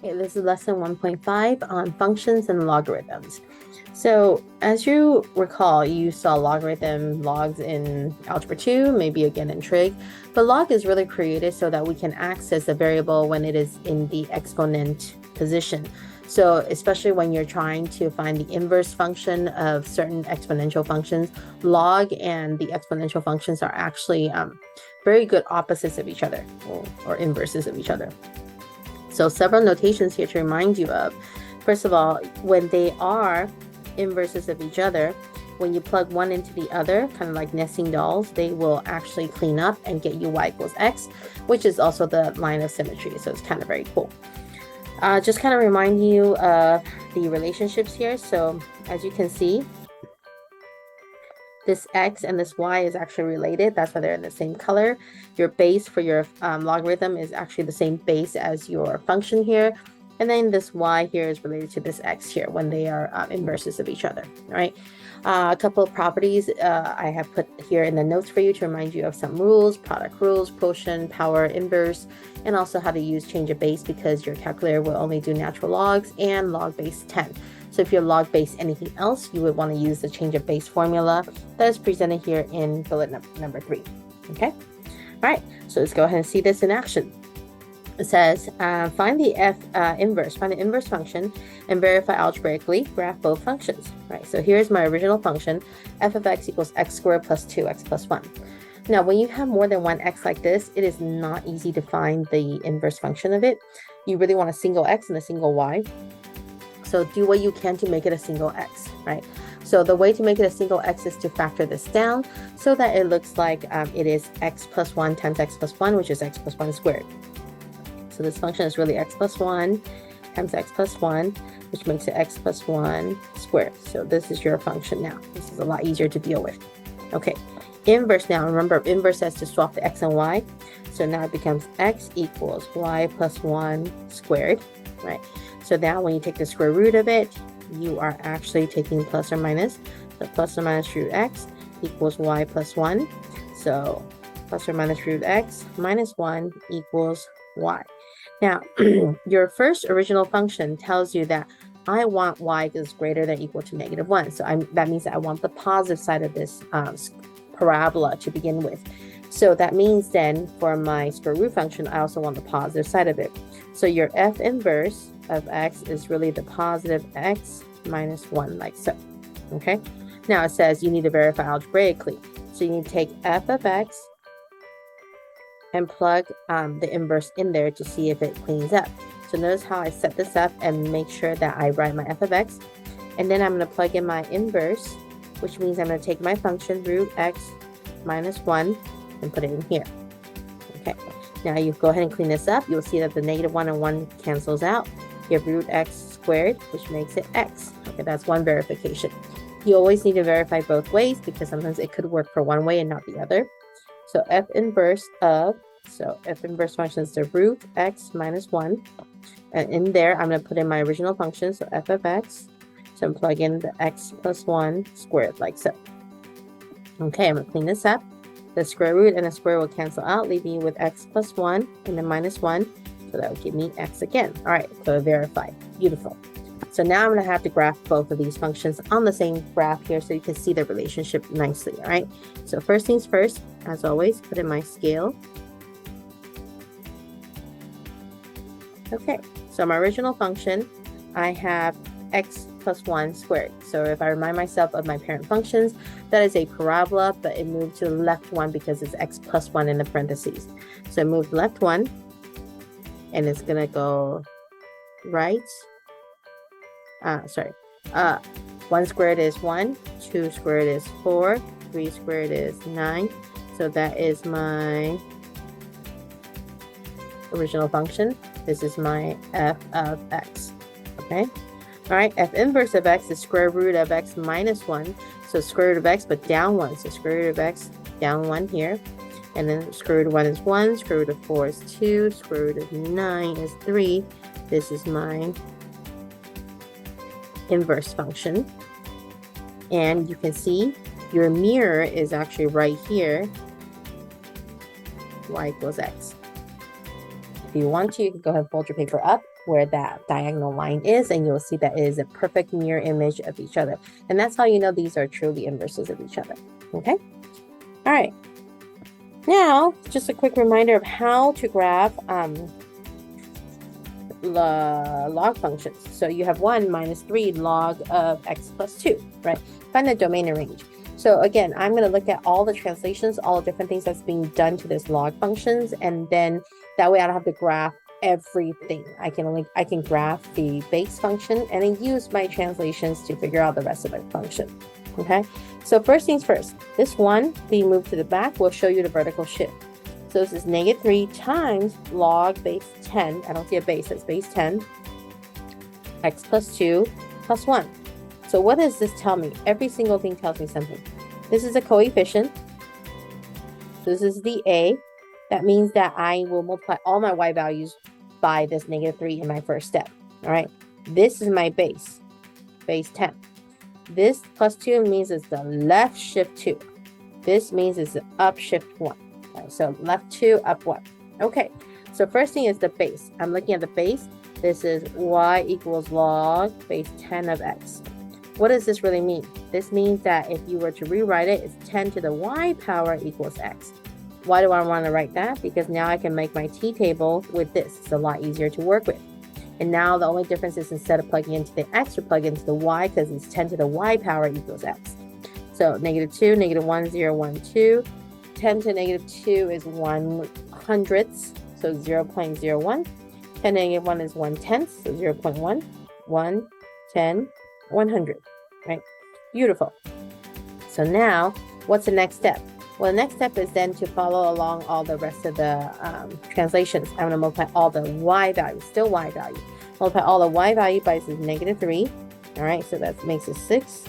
Okay, this is lesson 1.5 on functions and logarithms. So as you recall, you saw logarithm logs in Algebra 2, maybe again in trig, but log is really created so that we can access the variable when it is in the exponent position. So especially when you're trying to find the inverse function of certain exponential functions, log and the exponential functions are actually very good opposites of each other, or inverses of each other. So several notations here to remind you of. First of all, when they are inverses of each other, when you plug one into the other, kind of like nesting dolls, they will actually clean up and get you y equals x, which is also the line of symmetry. So it's kind of very cool. Just kind of remind you of the relationships here. So as you can see, this x and this y is actually related. That's why they're in the same color. Your base for your logarithm is actually the same base as your function here. And then this y here is related to this x here when they are inverses of each other, all right? A couple of properties I have put here in the notes for you to remind you of some rules: product rules, quotient, power, inverse, and also how to use change of base, because your calculator will only do natural logs and log base 10. So if you're log base anything else, you would want to use the change of base formula that is presented here in bullet number 3. Okay. All right. So let's go ahead and see this in action. It says, find the find the inverse function and verify algebraically, graph both functions. All right. So here's my original function, f of x equals x squared plus 2x plus 1. Now, when you have more than one x like this, it is not easy to find the inverse function of it. You really want a single x and a single y. So do what you can to make it a single x, right? So the way to make it a single x is to factor this down so that it looks like it is x plus 1 times x plus 1, which is x plus 1 squared. So this function is really x plus 1 times x plus 1, which makes it x plus 1 squared. So this is your function now. This is a lot easier to deal with. Okay, inverse now. Remember, inverse has to swap the x and y. So now it becomes x equals y plus 1 squared, right? So now when you take the square root of it, you are actually taking plus or minus. So plus or minus root x equals y plus 1. So plus or minus root x minus 1 equals y. Now, your first original function tells you that I want y is greater than or equal to -1. So that means that I want the positive side of this parabola to begin with. So that means then for my square root function, I also want the positive side of it. So your f inverse of x is really the positive x minus 1, like so. Okay. Now it says you need to verify algebraically. So you need to take f of x and plug the inverse in there to see if it cleans up. So notice how I set this up and make sure that I write my f of x. And then I'm going to plug in my inverse, which means I'm going to take my function root x minus 1 and put it in here. Okay. Now you go ahead and clean this up. You'll see that the -1 and 1 cancels out. You have root x squared, which makes it x. Okay, that's one verification. You always need to verify both ways because sometimes it could work for one way and not the other. So f inverse function is the root x minus 1. And in there, I'm going to put in my original function, so f of x. So I'm plug in the x plus 1 squared, like so. Okay, I'm going to clean this up. The square root and the square will cancel out, leaving you with x plus 1 and then minus 1. So that will give me x again. All right, so verify. Beautiful. So now I'm going to have to graph both of these functions on the same graph here so you can see the relationship nicely. All right, so first things first, as always, put in my scale. Okay, so my original function, I have x plus 1 squared. So if I remind myself of my parent functions, that is a parabola, but it moved to the left one because it's x plus 1 in the parentheses. So I moved left 1, and it's going to go right. 1 squared is 1, 2 squared is 4, 3 squared is 9. So that is my original function. This is my f of x. Okay. All right, f inverse of x is square root of x minus 1. So square root of x, but down 1. So square root of x, down 1 here. And then square root of 1 is 1. Square root of 4 is 2. Square root of 9 is 3. This is my inverse function. And you can see your mirror is actually right here. Y equals x. If you want to, you can go ahead and fold your paper up where that diagonal line is, and you'll see that it is a perfect mirror image of each other. And that's how you know these are truly inverses of each other. Okay. All right. Now, just a quick reminder of how to graph log functions. So you have 1 minus 3 log of x plus 2, right? Find the domain and range. So again, I'm going to look at all the translations, all the different things that's being done to this log functions, and then that way I don't have to graph everything. I can graph the base function and then use my translations to figure out the rest of the function. Okay, so first things first, this one being moved to the back will show you the vertical shift. So this is -3 times log base 10. I don't see a base, that's base 10. X plus 2 plus 1. So what does this tell me? Every single thing tells me something. This is a coefficient. This is the A. That means that I will multiply all my y values by this -3 in my first step. All right. This is my base 10. This plus 2 means it's the left shift 2. This means it's the up shift 1. Right, so left 2, up 1. Okay, so first thing is the base. I'm looking at the base. This is y equals log base 10 of x. What does this really mean? This means that if you were to rewrite it, it's 10 to the y power equals x. Why do I want to write that? Because now I can make my t-table with this. It's a lot easier to work with. And now the only difference is instead of plugging into the x, you plug into the y because it's 10 to the y power equals x. So -2, -1, 0, 1, 2. 10 to -2 is 1/100, so 0.01. 10 to -1 is 1/10, so 0.1. 1, 10, 100, right? Beautiful. So now, what's the next step? Well, the next step is then to follow along all the rest of the translations. I'm going to multiply all the y values, still y value. Multiply all the y value by this is -3. All right, so that makes it 6,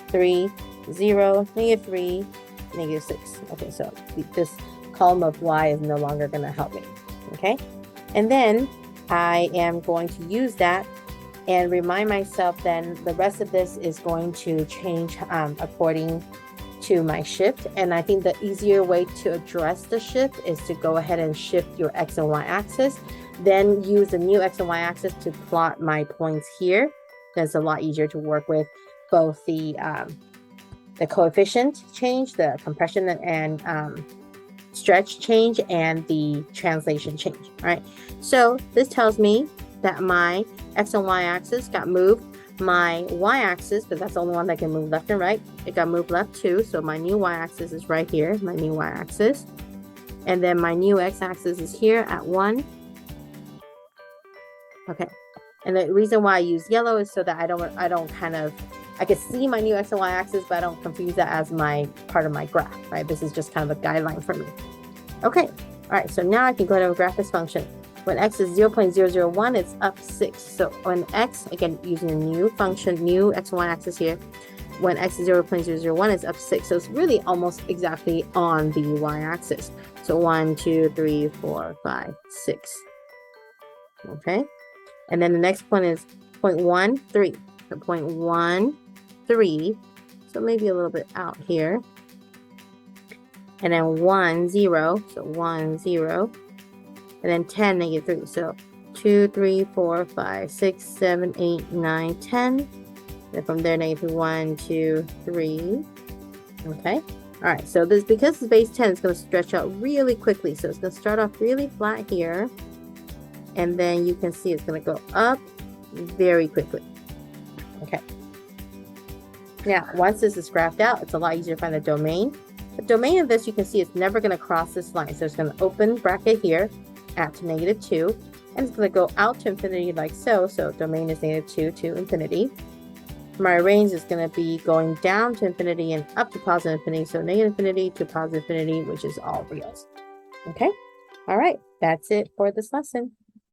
3, 0, -3, -6. Okay, so this column of y is no longer going to help me. Okay, and then I am going to use that and remind myself then the rest of this is going to change according to my shift. And I think the easier way to address the shift is to go ahead and shift your x and y axis, then use the new x and y axis to plot my points here. That's a lot easier to work with both the coefficient change, the compression and stretch change, and the translation change. All right, so this tells me that my x and y axis got moved. My y axis, because that's the only one that can move left and right, it got moved left too. So my new y axis is right here, my new y axis. And then my new x axis is here at 1. Okay, and the reason why I use yellow is so that I don't kind of, I can see my new x and y axis, but I don't confuse that as my part of my graph, right? This is just kind of a guideline for me. Okay, all right, so now I can go ahead and graph this function. When x is 0.001, it's up 6. So when x, again, using a new function, new x and y axis here, when x is 0.001, it's up 6. So it's really almost exactly on the y axis. So 1, 2, 3, 4, 5, 6. Okay, and then the next point is 0.13. So 0.13, so maybe a little bit out here. And then 1, 0, so 1, 0. And then 10, -3. So 2, 3, 4, 5, 6, 7, 8, 9, 10. Then from there, -1, 2, 3. Okay. All right. So this, because it's base 10, it's going to stretch out really quickly. So it's going to start off really flat here. And then you can see it's going to go up very quickly. Okay. Now, once this is graphed out, it's a lot easier to find the domain. The domain of this, you can see it's never going to cross this line. So it's going to open bracket here at -2, and it's going to go out to infinity like so. So domain is -2 to infinity. My range is going to be going down to infinity and up to positive infinity. So -infinity to positive infinity, which is all reals. Okay. All right. That's it for this lesson.